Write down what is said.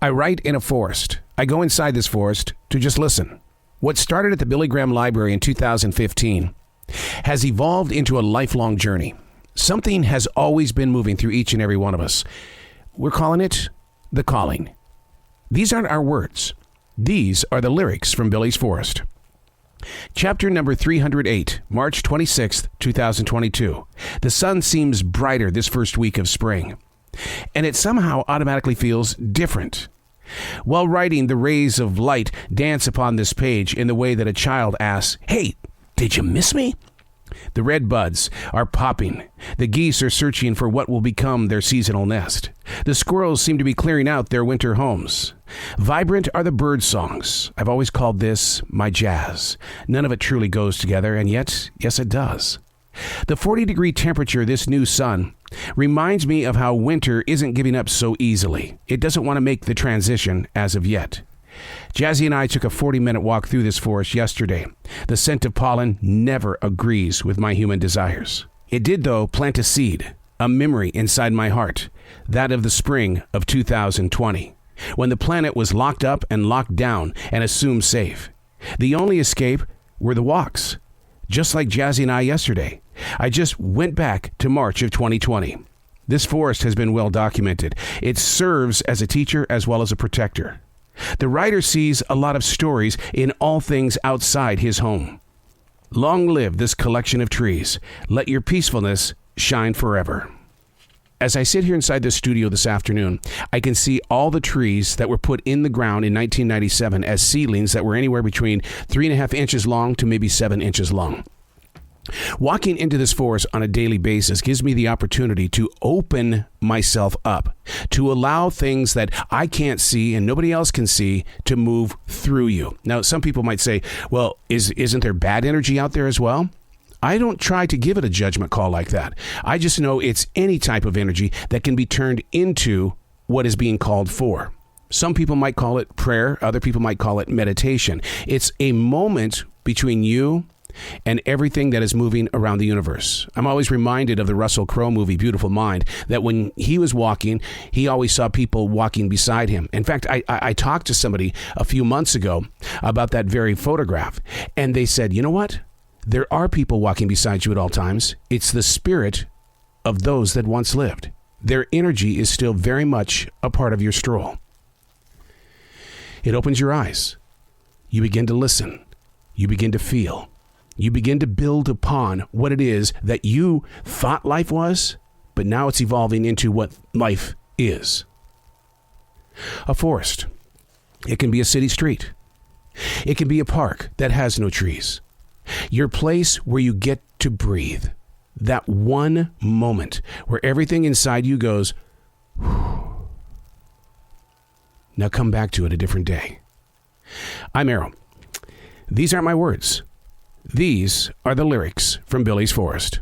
I write in a forest. I go inside this forest to just listen. What started at the Billy Graham Library in 2015 has evolved into a lifelong journey. Something has always been moving through each and every one of us. We're calling it the calling. These aren't our words. These are the lyrics from Billy's Forest. Chapter number 308, March 26th, 2022. The sun seems brighter this first week of spring, and it somehow automatically feels different. While writing, the rays of light dance upon this page in the way that a child asks, "Hey, did you miss me?" The red buds are popping. The geese are searching for what will become their seasonal nest. The squirrels seem to be clearing out their winter homes. Vibrant are the bird songs. I've always called this my jazz. None of it truly goes together, and yet, yes, it does. The 40-degree temperature this new sun reminds me of how winter isn't giving up so easily. It doesn't want to make the transition as of yet. Jazzy and I took a 40-minute walk through this forest yesterday. The scent of pollen never agrees with my human desires. It did, though, plant a seed, a memory inside my heart, that of the spring of 2020, when the planet was locked up and locked down and assumed safe. The only escape were the walks. Just like Jazzy and I yesterday, I just went back to March of 2020. This forest has been well documented. It serves as a teacher as well as a protector. The writer sees a lot of stories in all things outside his home. Long live this collection of trees. Let your peacefulness shine forever. As I sit here inside the studio this afternoon, I can see all the trees that were put in the ground in 1997 as seedlings that were anywhere between 3.5 inches long to maybe 7 inches long. Walking into this forest on a daily basis gives me the opportunity to open myself up, to allow things that I can't see and nobody else can see to move through you. Now, some people might say, well, isn't there bad energy out there as well? I don't try to give it a judgment call like that. I just know it's any type of energy that can be turned into what is being called for. Some people might call it prayer. Other people might call it meditation. It's a moment between you and everything that is moving around the universe. I'm always reminded of the Russell Crowe movie, Beautiful Mind, that when he was walking, he always saw people walking beside him. In fact, I talked to somebody a few months ago about that very photograph, and they said, you know what? There are people walking beside you at all times. It's the spirit of those that once lived. Their energy is still very much a part of your stroll. It opens your eyes. You begin to listen. You begin to feel. You begin to build upon what it is that you thought life was, but now it's evolving into what life is. A forest. It can be a city street. It can be a park that has no trees. Your place where you get to breathe. That one moment where everything inside you goes, whew. Now come back to it a different day. I'm Arrow. These aren't my words. These are the lyrics from Billy's Forest.